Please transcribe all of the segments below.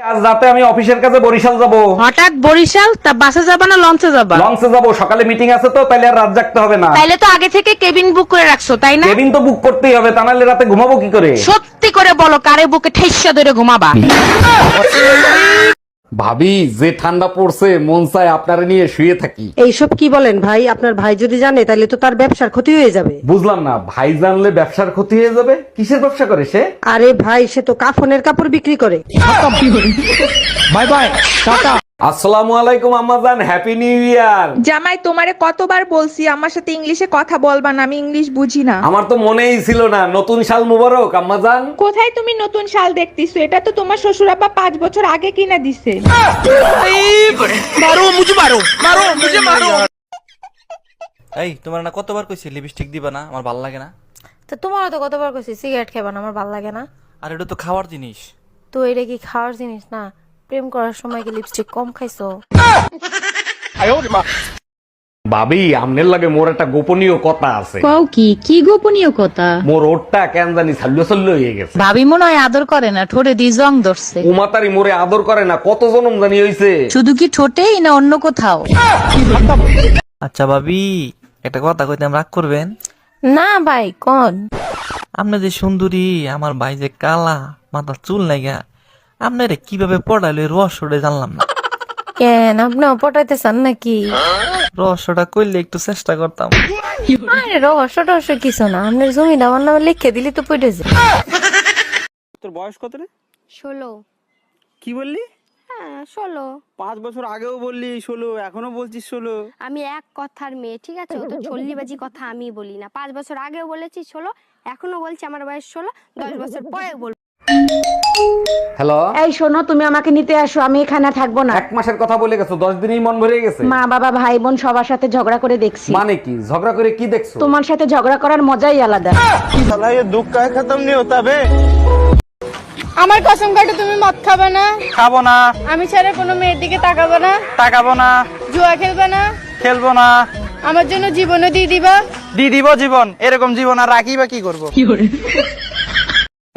আজ রাতে আমি অফিসের কাছে বরিশাল যাব। হঠাৎ বরিশাল? তা বাসে যাবা না লঞ্চে যাবা? লঞ্চে যাব, সকালে মিটিং আছে তো, তাইলে আর রাত জাগতে হবে না। তাইলে তো আগে থেকে কেবিন বুক করে রাখছো তাই না? কেবিন তো বুক করতেই হবে, তা নাহলে রাতে ঘুমাবো কি করে? সত্যি করে বলো, কারে বুকে ঠেসা ধরে ঘুমাবা? ভাবি, যে ঠান্ডা পড়ছে মন চায় আপনারে নিয়ে শুয়ে থাকি। এইসব কি বলেন ভাই? আপনার ভাই যদি জানে তাহলে তো তার ব্যবসার ক্ষতি হয়ে যাবে। বুঝলাম না, ভাই জানলে ব্যবসার ক্ষতি হয়ে যাবে? কিসের ব্যবসা করে সে? আরে ভাই, সে তো কাফনের কাপড় বিক্রি করে। Bye bye, tata. আসসালামু আলাইকুম আম্মাজান, হ্যাপি নিউ ইয়ার। জামাই, তোমারে কতবার বলছি আমার সাথে ইংলিশে কথা বলবা না, আমি ইংলিশ বুঝি না। আমার তো মনেই ছিল না। নতুন সাল মুবারক আম্মাজান। কোথায় তুমি নতুন শাল দেখতেছো? এটা তো তোমার শ্বশুর আব্বা 5 বছর আগে কিনা দিছে। এই তোমার না কতবার কইছি লিপস্টিক দিবা না, আমার ভাল লাগে না। তো তোমারও তো কতবার কইছি সিগারেট খাবা না, আমার ভালো লাগে না। আর এটা তো খাওয়ার জিনিস। তো এটা কি খাওয়ার জিনিস না? প্রেম করার সময় কি লিপস্টিক কম খাইছো? ভাবি, আমনের লাগে মোর একটা গোপনীয় কথা আছে। কও কি? কি গোপনীয় কথা? মোর ওরটা কেন জানি সাল্লো সাল্লো হয়ে গেছে। ভাবি মনে হয় আদর করে না, ঠোঁটে দি জং ধরছে। উমাতারি মোরে আদর করে না, কত জনম জানি হইছে। শুধু কি ঠোঁটেই না অন্য কোথাও? আচ্ছা ভাবি, একটা কথা কইতে রাগ করবেন না ভাই, কোন? আপনি যে সুন্দরী, আমার ভাই যে কালা, মাথা চুল নাইগা, আপনারে কিভাবে পড়াইলো এই রহস্যটা জানলাম না। কেন, আপনিও পটাইতে চান নাকি? রহস্যটা কইলে একটু চেষ্টা করতাম। আরে রহস্য টহস্য কিছু না, আপনার জমিটা আমার নামে লিখে দিলি তো পড়ে যায়। তোর বয়স কত রে? 16। কি বললি? হ্যাঁ 16। 5 বছর আগেও বললি 16, এখনো বলছিস 16। আমি এক কথার মেয়ে, ঠিক আছে? ও তো চল্লিবাজি কথা আমি বলি না। 5 বছর আগেও বলেছি 16, এখনো বলছি আমার বয়স 16, 10 বছর পরে বলবো। হ্যালো, এই শোনো, তুমি আমাকে নিতে আসো, আমি এখানে থাকবো না। 1 মাসের কথা বলে গেছো, 10 দিনেই মন ভরে গেছে। মা বাবা ভাই বোন সবার সাথে ঝগড়া করে দেখছি। মানে কি? ঝগড়া করে কি দেখছো? তোমার সাথে ঝগড়া করার মজাই আলাদা। साला ये दुख का खत्म नहीं होता बे। আমার কসম কাটে তুমি মদ খাবে না, খাবো না, আমি ছাড়া কোনো মেয়ের দিকে তাকাবে না, তাকাবো না, জুয়া খেলবে না, খেলবো না, আমার জন্য জীবনও দিয়ে দিবা। দি দিব জীবন। এরকম জীবন আর রাখি বা কি করবো?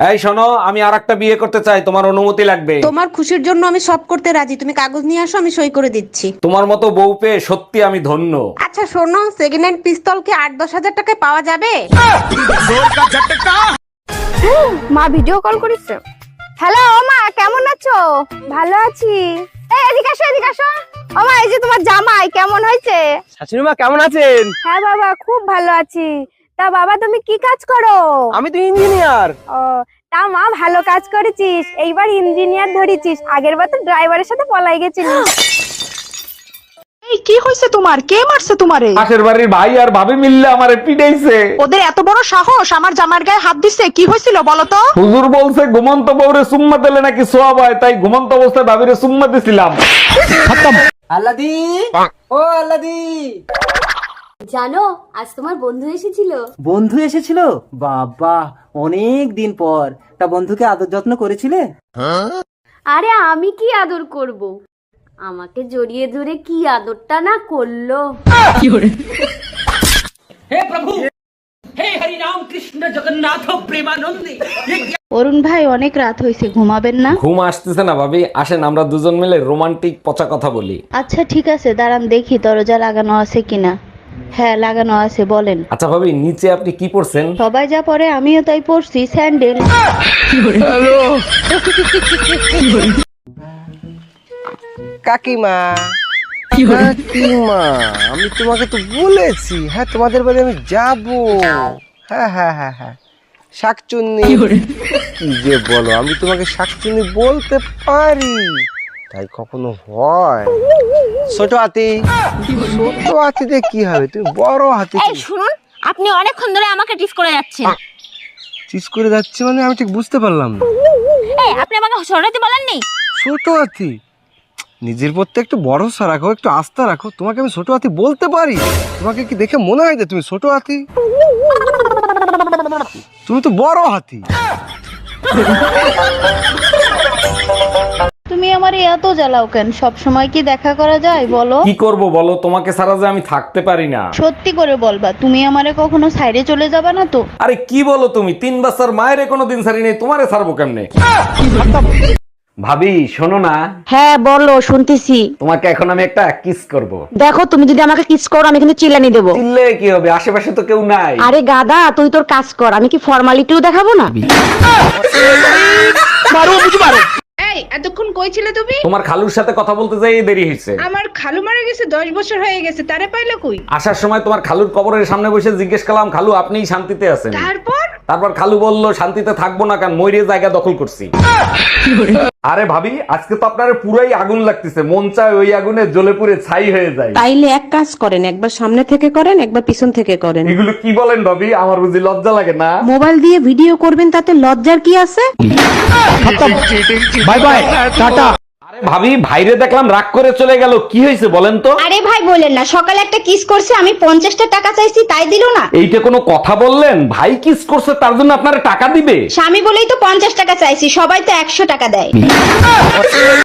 এই শোনো, আমি আরেকটা বিয়ে করতে চাই, তোমার অনুমতি লাগবে। তোমার খুশির জন্য আমি সব করতে রাজি, তুমি কাগজ নিয়ে আসো, আমি সই করে দিচ্ছি। তোমার মতো বউ পেয়ে সত্যি আমি ধন্য। আচ্ছা শোনো, সেকেন্ড হ্যান্ড পিস্তল কি 8-10 হাজার টাকায় পাওয়া যাবে? মা ভিডিও কল করেছে। হ্যালো ও মা, কেমন আছো? ভালো আছি। এই এদিকে আসো, এদিকে আসো। ও মা, এই যে তোমার জামাই কেমন হয়েছে? শাশুড়ি মা কেমন আছেন? হ্যাঁ বাবা, খুব ভালো আছি। তা বাবা, তুমি কি কাজ করো? আমি তো ইঞ্জিনিয়ার। ও, তা মা ভালো কাজ করেছিস, এইবার ইঞ্জিনিয়ার ধরেছিস, আগের বার তো ড্রাইভারের সাথে পলাই গেছিলিস। এই কি হইছে তোমার? কে মারছে তোমারে? পাশের বাড়ির ভাই আর ভাবি মিললে আমারে পিটাইছে। ওদের এত বড় সাহস আমার জামার গায়ে হাত দিছে? কি হয়েছিল বলো তো? হুজুর বলছে ঘুমন্ত বউরে সুম্মা দিলে নাকি সোয়াব হয়, তাই ঘুমন্ত অবস্থায় ভাবিরে সুম্মা দিছিলাম। আল্লাদি, ও আল্লাদি। জানো, আজ তোমার বন্ধু এসেছিল। বন্ধু এসেছিল? বাবা, অনেক দিন পর। তা বন্ধুকে আদর যত্ন করেছিলে? আরে আমি কি আদর করব, আমাকে জড়িয়ে ধরে কি আদরটা না করলো। অরুণ ভাই, অনেক রাত হয়েছে, ঘুমাবেন না? ঘুম আসতেছে না ভাবি, আসেন আমরা দুজন মিলে রোমান্টিক পচা কথা বলি। আচ্ছা ঠিক আছে, দাঁড়ান দেখি দরজা লাগানো আছে কিনা। হ্যাঁ লাগানো আছে, বলেন। আচ্ছা ভাবি, নিচে আপনি কি পড়ছেন? সবাই যা পরে আমিও তাই পড়ছি, স্যান্ডেল। কাকিমা, কাকিমা, আমি তোমাকে তো বলেছি, হ্যাঁ তোমাদের বাড়ি আমি যাবো। হ্যাঁ হ্যাঁ হ্যাঁ হ্যাঁ, শাকচুন্নি। কি যে বলো, আমি তোমাকে শাকচুন্নি বলতে পারি, তাই কখনো হয়? ছোট হাতি, ছোট হাতিতে কি হবে, তুমি বড় হাতি। এই শুনুন, আপনি অনেকক্ষণ ধরে আমাকে টিস করে যাচ্ছেন। চিজ করে যাচ্ছে মানে? আমি ঠিক বুঝতে পারলাম না। এই আপনি আমাকে সরাতে বলেননি? ছোট হাতি, নিজের প্রতি একটু ভরসা রাখো, একটু আস্থা রাখো। তোমাকে আমি ছোট হাতি বলতে পারি? তোমাকে কি দেখে মনে হয় যে তুমি ছোট হাতি? তুমি তো বড় হাতি। তুমি আমার এত জ্বালাও কেন? সব সময় কি দেখা করা যায় বলো? কি করব বলো, তোমাকে ছাড়া যে আমি থাকতে পারি না। সত্যি করে বলবা, তুমি আমারে কখনো সাইডে চলে যাবা না তো? আরে কি বলো তুমি, 3 বছর মায়ের কোনোদিন ছাড়ি নেই, তোমারে ছাড়বো কেমনে? ভাবি শোনো না, হ্যাঁ বলো, শুনতেছি। তোমাকে এখন আমি একটা কিস করব। দেখো, তুমি যদি আমাকে কিস করো আমি কিন্তু চিল্লানি দেবো। চিল্লে কি হবে, আশেপাশে তো কেউ নাই। আরে গাদা, তুই তোর কাজ কর, আমি কি ফর্মালিটিও দেখাবো না? এই এতক্ষণ কই ছিলে তুমি? তোমার খালুর সাথে কথা বলতে যাই দেরি হয়েছে। আমার খালু মারা গেছে 10 বছর হয়ে গেছে, তারে পাইলে কই? আসার সময় তোমার খালুর কবরের সামনে বসে জিজ্ঞেস করলাম, খালু আপনিই শান্তিতে আছেন? তারপর খালু বলল, শান্তিতে থাকবো না কারণ ময়ূরের জায়গা দখল করছি। আরে ভাবি, আজকে তো আপনার পুরাই আগুন লাগতেছে, মন চায় ওই আগুনে জ্বলে পুড়ে ছাই হয়ে যায়। তাইলে এক কাজ করেন, একবার সামনে থেকে করেন, একবার পিছন থেকে করেন। এগুলো কি বলেন ভাবি, আমার বুঝি লজ্জা লাগে না? মোবাইল দিয়ে ভিডিও করবেন, তাতে লজ্জার কি আছে? Bye bye, tata. আরে ভাবি, ভাইরে দেখলাম রাগ করে চলে গেল, কি হয়েছে বলেন তো? আরে ভাই বলেন না, সকালে একটা কিস করছে, আমি 50টা টাকা চাইছি, তাই দিল না। এইটা কোনো কথা বললেন? ভাই কিস করছে তার জন্য আপনারা টাকা দিবে? স্বামী বলেই তো 50 টাকা চাইছি, সবাই তো 100 টাকা দেয়।